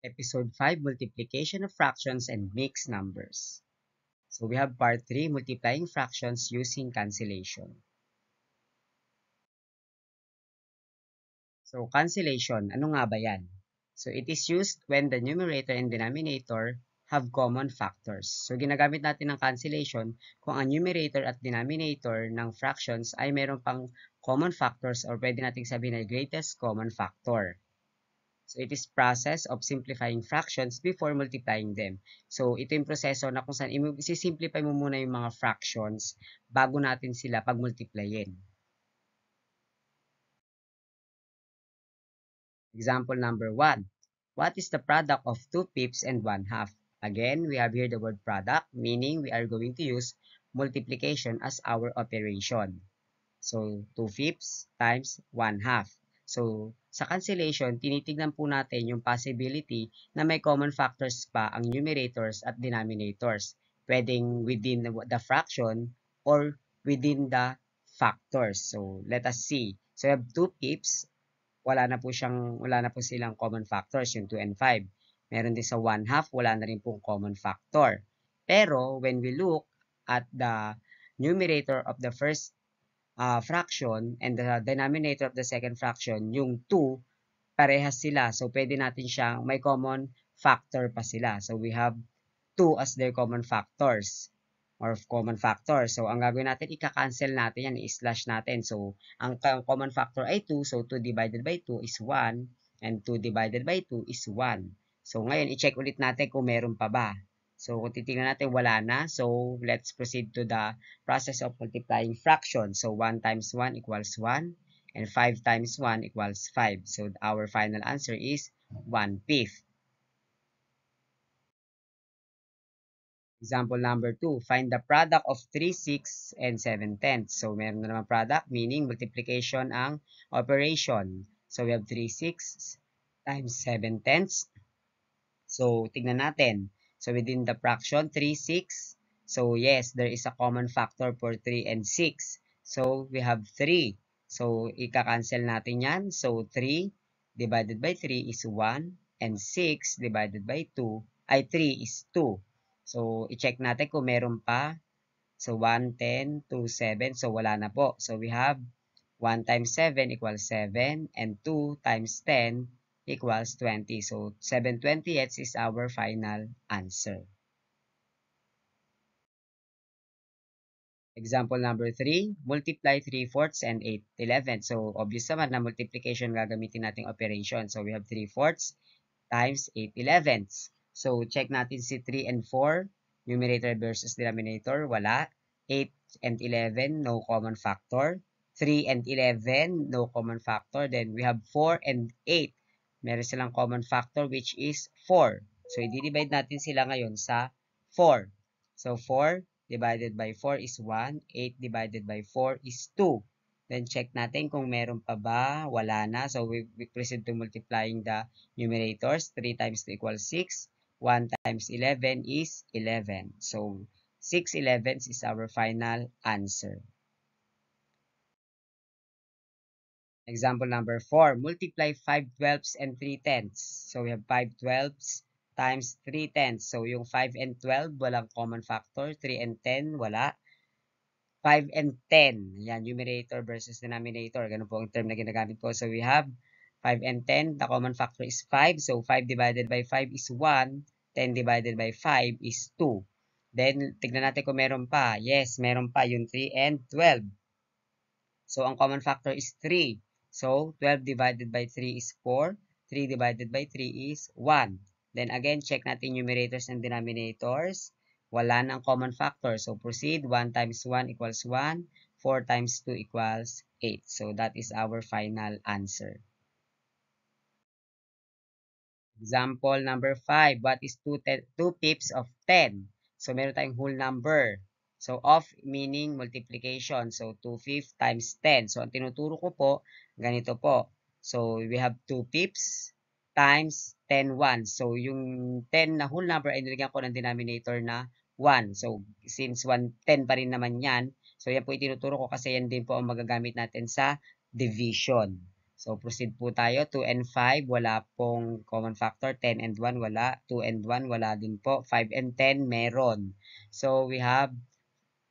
Episode 5, Multiplication of Fractions and Mixed Numbers. So we have Part 3, Multiplying Fractions Using Cancellation. So cancellation, ano nga ba yan? So it is used when the numerator and denominator have common factors. So ginagamit natin ng cancellation kung ang numerator at denominator ng fractions ay meron pang common factors or pwede nating sabihin na greatest common factor. So, it is process of simplifying fractions before multiplying them. So, ito yung proseso na kung saan isi-simplify mo muna yung mga fractions bago natin sila pag-multiplyin. Example number 1. What is the product of 2 fifths and 1/2? Again, we have here the word product, meaning we are going to use multiplication as our operation. So, 2 fifths times 1/2. So, sa cancellation, tinitignan po natin yung possibility na may common factors pa ang numerators at denominators. Pwedeng within the fraction or within the factors. So, let us see. So, we have 2 fifths. Wala na po silang common factors, yung 2 and 5. Meron din sa 1/2, wala na rin pong common factor. Pero, when we look at the numerator of the first fraction and the denominator of the second fraction, yung 2, parehas sila. So, pwede natin siyang may common factor pa sila. So, we have 2 as their common factors or common factor. So, ang gagawin natin, ika-cancel natin yan, i-slash natin. So, ang common factor ay 2. So, 2 divided by 2 is 1 and 2 divided by 2 is 1. So, ngayon, i-check ulit natin kung meron pa ba. So, kung titingnan natin, wala na. So, let's proceed to the process of multiplying fractions. So, 1 times 1 equals 1 and 5 times 1 equals 5. So, our final answer is 1/5. Example number 2, find the product of 3 6 and 7 tenths. So, meron na naman product, meaning multiplication ang operation. So, we have 3 6 times 7 tenths. So, tignan natin. So, within the fraction, 3 6. So, yes, there is a common factor for 3 and 6. So, we have 3. So, ika-cancel natin yan. So, 3 divided by 3 is 1 and 6 divided by 2 ay 3 is 2. So, i-check natin kung meron pa. So, 1, 10, 2, 7. So, wala na po. So, we have 1 times 7 equals 7 and 2 times 10 equals 20. So, 7/20 is our final answer. Example number 3, multiply 3/4 and 8/11. So, obvious naman na multiplication gagamitin nating operation. So, we have 3/4 times 8/11. So, check natin si 3 and 4, numerator versus denominator, wala. 8 and 11, no common factor. 3 and 11, no common factor. Then, we have 4 and 8. Meron silang common factor which is 4. So, i-divide natin sila ngayon sa 4. So, 4 divided by 4 is 1. 8 divided by 4 is 2. Then, check natin kung meron pa ba. Wala na. So, we proceed to multiplying the numerators. 3 times 2 equals 6. 1 times 11 is 11. So, 6/11 is our final answer. Example number 4. Multiply 5/12 and 3/10. So, we have 5/12 times 3/10. So, yung 5 and 12, walang common factor. 3 and 10, wala. 5 and 10. Yan, numerator versus denominator. Ganun po ang term na ginagamit ko. So, we have 5 and 10. The common factor is 5. So, 5 divided by 5 is 1. 10 divided by 5 is 2. Then, tignan natin kung meron pa. Yes, meron pa yung 3 and 12. So, ang common factor is 3. So, 12 divided by 3 is 4. 3 divided by 3 is 1. Then, again, check natin numerators and denominators. Wala nang common factor. So, proceed. 1 times 1 equals 1. 4 times 2 equals 8. So, that is our final answer. Example number 5. What is 2 fifths of 10? So, meron tayong whole number. So, of meaning multiplication. So, 2 fifths times 10. So, ang tinuturo ko po, ganito po. So, we have 2 fifths times 10 ones. So, yung 10 na whole number ay nilagyan ko ng denominator na 1. So, since 10 pa rin naman yan, so yan po itinuturo ko kasi yan din po ang magagamit natin sa division. So, proceed po tayo. 2 and 5, wala pong common factor. 10 and 1, wala. 2 and 1, wala din po. 5 and 10, meron. So, we have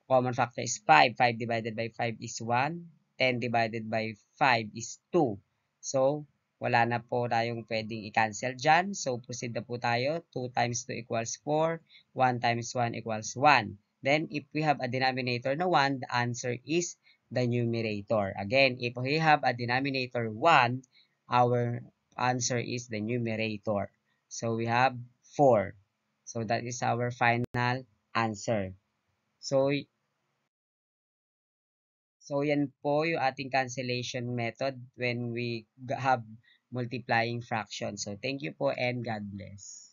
common factor is 5. 5 divided by 5 is 1. 10 divided by 5 is 2. So, wala na po tayong pwedeng i-cancel dyan. So, proceed na po tayo. 2 times 2 equals 4. 1 times 1 equals 1. Then, if we have a denominator na 1, the answer is the numerator. Again, if we have a denominator 1, our answer is the numerator. So, we have 4. So, that is our final answer. So, yan po yung ating cancellation method when we have multiplying fractions. So, thank you po and God bless.